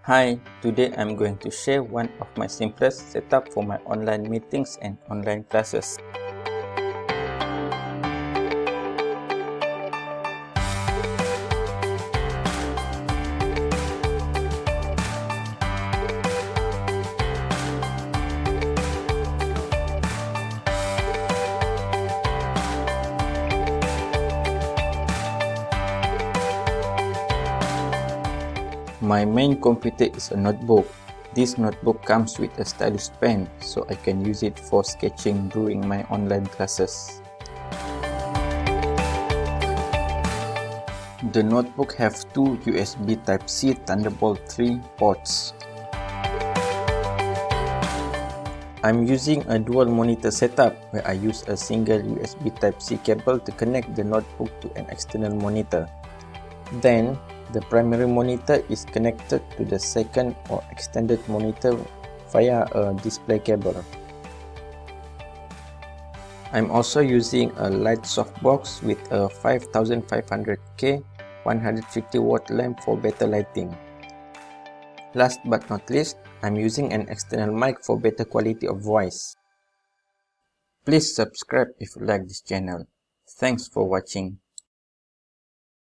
Hi, today I'm going to share one of my simplest setup for my online meetings and online classes. My main computer is a notebook. This notebook comes with a stylus pen, so I can use it for sketching during my online classes. The notebook has two USB Type-C Thunderbolt 3 ports. I'm using a dual monitor setup where I use a single USB Type-C cable to connect the notebook to an external monitor. Then, the primary monitor is connected to the second or extended monitor via a display cable. I'm also using a light softbox with a 5500K 150 watt lamp for better lighting. Last but not least, I'm using an external mic for better quality of voice. Please subscribe if you like this channel. Thanks for watching.